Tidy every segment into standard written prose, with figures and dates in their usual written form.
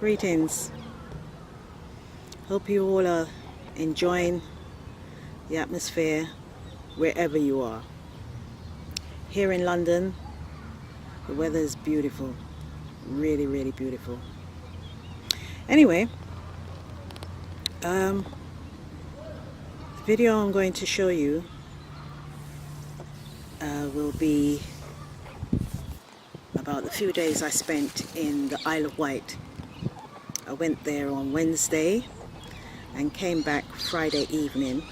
Greetings. Hope you all are enjoying the atmosphere wherever you are. Here in London, the weather is beautiful. Really, really beautiful. Anyway, the video I'm going to show you will be about the few days I spent in the Isle of Wight. I went there on Wednesday and came back Friday evening.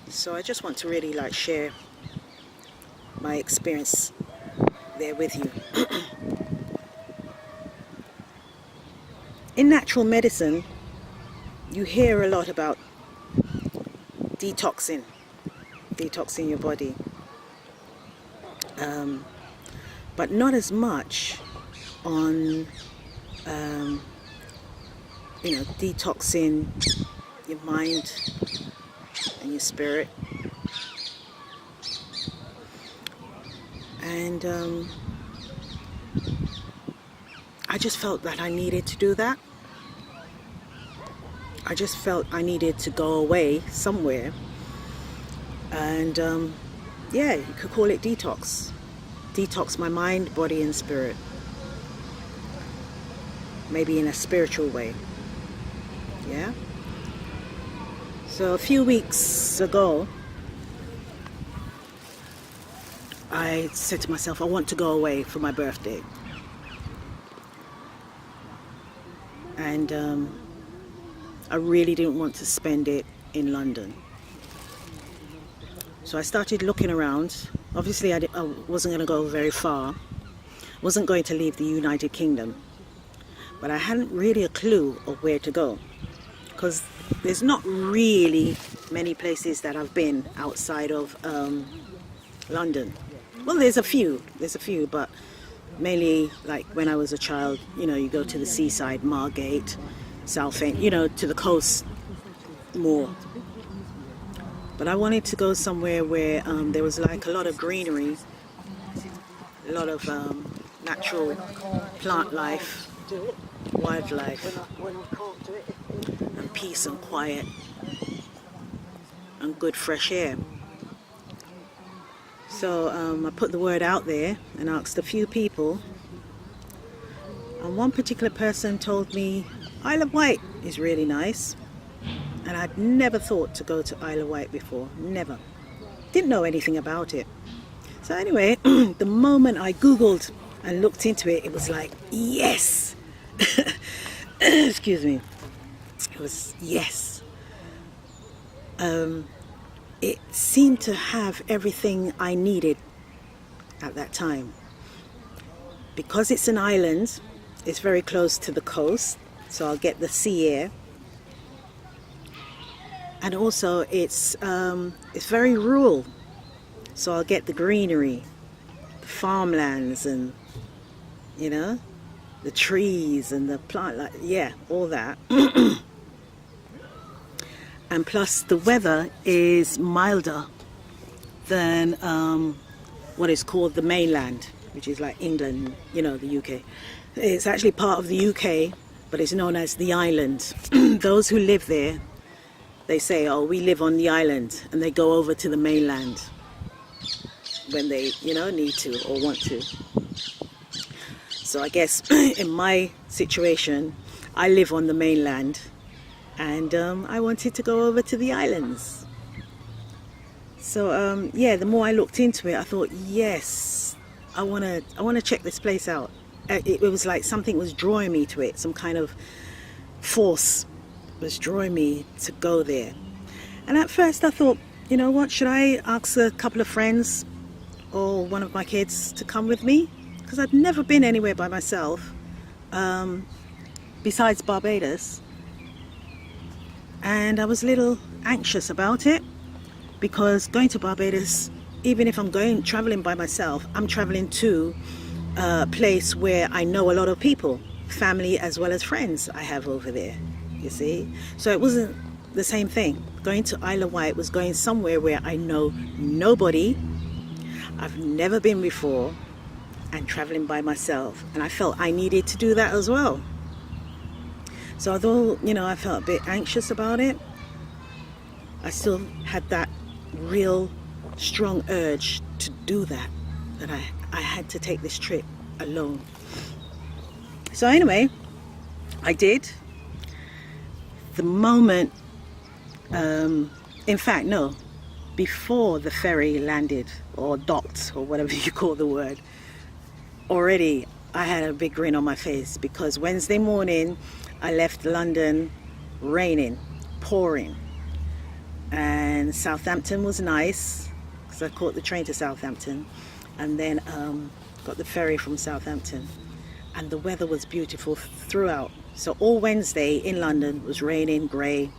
So I just want to really share my experience there with you. In natural medicine, you hear a lot about detoxing your body, but not as much on detoxing your mind and your spirit. And I just felt that I needed to do that. I just felt I needed to go away somewhere, and yeah, you could call it detox my mind, body and spirit, maybe in a spiritual way. Yeah. So a few weeks ago, I said to myself, I want to go away for my birthday. And I really didn't want to spend it in London. So I started looking around. Obviously, I wasn't going to go very far. I wasn't going to leave the United Kingdom. But I hadn't really a clue of where to go, because there's not really many places that I've been outside of London. Well, there's a few, but mainly like when I was a child, you go to the seaside, Margate, Southend, to the coast more. But I wanted to go somewhere where there was like a lot of greenery, a lot of natural plant life, wildlife, and peace and quiet and good fresh air. So I put the word out there and asked a few people, and one particular person told me Isle of Wight is really nice, and I'd never thought to go to Isle of Wight before, never. Didn't know anything about it. So anyway, the moment I googled and looked into it, it was like, yes. Excuse me. It was yes. It seemed to have everything I needed at that time. Because it's an island, it's very close to the coast, so I'll get the sea air. And also it's very rural, so I'll get the greenery, the farmlands, and the trees and the plant, all that. And plus the weather is milder than what is called the mainland, which is like England, the UK. It's actually part of the UK, but it's known as the island. Those who live there, they say, oh, we live on the island, and they go over to the mainland when they, need to or want to. So I guess in my situation, I live on the mainland, and I wanted to go over to the islands. So the more I looked into it, I thought, yes, I want to check this place out. It was like something was drawing me to it, some kind of force was drawing me to go there. And at first I thought, what, should I ask a couple of friends or one of my kids to come with me? Because I'd never been anywhere by myself besides Barbados. And I was a little anxious about it, because going to Barbados, even if I'm traveling by myself, I'm traveling to a place where I know a lot of people, family as well as friends I have over there, you see. So it wasn't the same thing. Going to Isle of Wight was going somewhere where I know nobody, I've never been before, and traveling by myself, and I felt I needed to do that as well. So although, you know, I felt a bit anxious about it, I still had that real strong urge to do that, that I had to take this trip alone. So anyway, I did. The moment, in fact, no, before the ferry landed or docked or whatever you call the word, already I had a big grin on my face, because Wednesday morning I left London raining, pouring, and Southampton was nice because I caught the train to Southampton, and then got the ferry from Southampton, and the weather was beautiful throughout. So all Wednesday in London was raining, grey,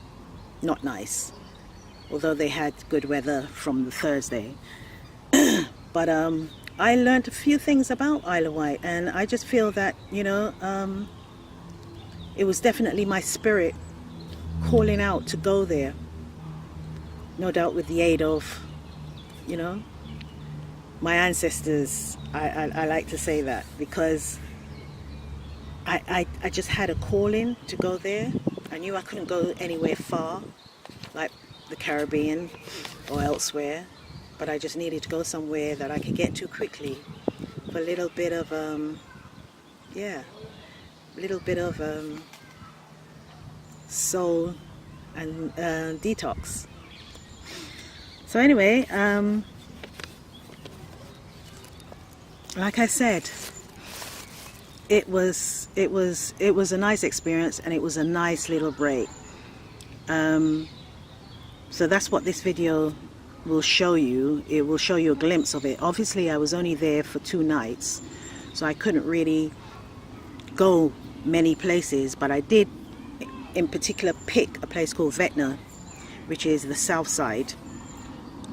not nice, although they had good weather from the Thursday. But I learned a few things about Isle of Wight, and I just feel that, you know, it was definitely my spirit calling out to go there. No doubt with the aid of, you know, my ancestors. I like to say that, because I just had a calling to go there. I knew I couldn't go anywhere far, like the Caribbean or elsewhere, but I just needed to go somewhere that I could get to quickly for a little bit of, soul and detox. So anyway, like I said, it was a nice experience, and it was a nice little break. So that's what this video will show you. It will show you a glimpse of it. Obviously I was only there for 2 nights, so I couldn't really go many places, but I did in particular pick a place called Ventnor, which is the south side.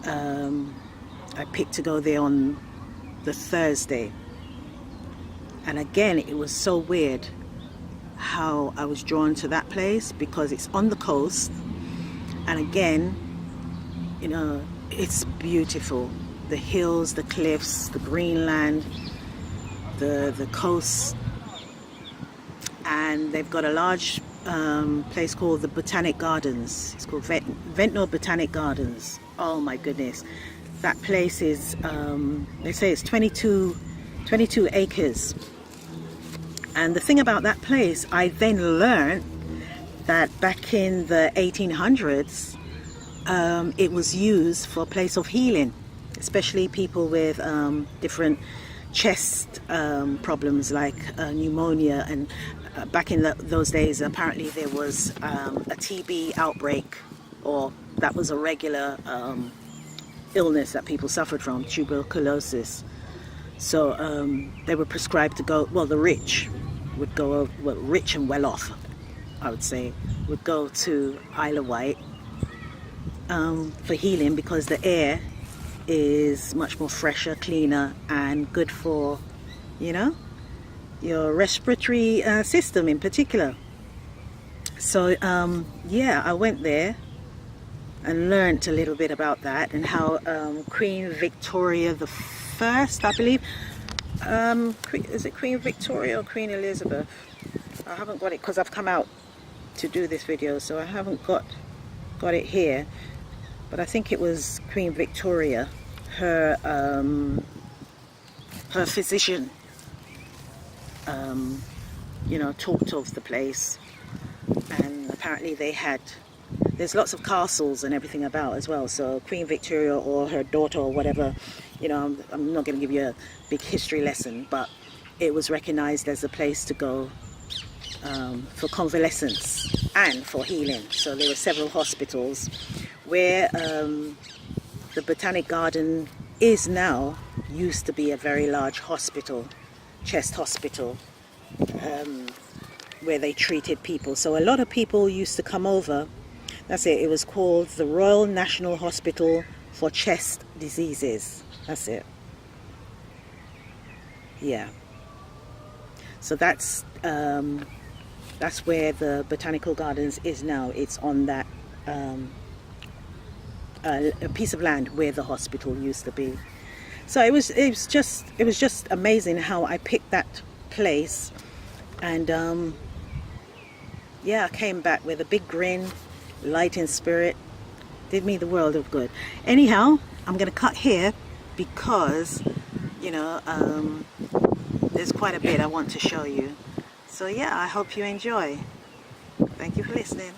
I picked to go there on the Thursday, and again it was so weird how I was drawn to that place, because it's on the coast, and again, you know, it's beautiful. The hills, the cliffs, the green land, the coast, and they've got a large place called the Botanic Gardens. It's called Ventnor Botanic Gardens. Oh my goodness, that place is, they say it's 22 acres. And the thing about that place, I then learned that back in the 1800s, it was used for a place of healing, especially people with different chest problems like pneumonia. And back in those days, apparently there was a TB outbreak, or that was a regular illness that people suffered from, tuberculosis. So they were prescribed to go, well, the rich would go, well, rich and well off, I would say, would go to Isle of Wight for healing, because the air is much more fresher, cleaner, and good for, you know, your respiratory system in particular. So yeah, I went there and learned a little bit about that, and how Queen Victoria the First, I believe, is it Queen Victoria or Queen Elizabeth? I haven't got it because I've come out to do this video, so I haven't got it here, but I think it was Queen Victoria, her physician, you know, talked of the place. And apparently there's lots of castles and everything about as well. So Queen Victoria or her daughter or whatever, you know, I'm not going to give you a big history lesson, but it was recognized as a place to go for convalescence and for healing. So there were several hospitals where the Botanic Garden is now, used to be a very large hospital, chest hospital, where they treated people. So a lot of people used to come over. That's it. It was called the Royal National Hospital for Chest Diseases. That's it. Yeah. So that's where the Botanical Gardens is now. It's on that a piece of land where the hospital used to be. So it was just amazing how I picked that place, and yeah, I came back with a big grin, light in spirit. Did me the world of good. Anyhow, I'm gonna cut here because you know there's quite a bit I want to show you. So yeah, I hope you enjoy. Thank you for listening.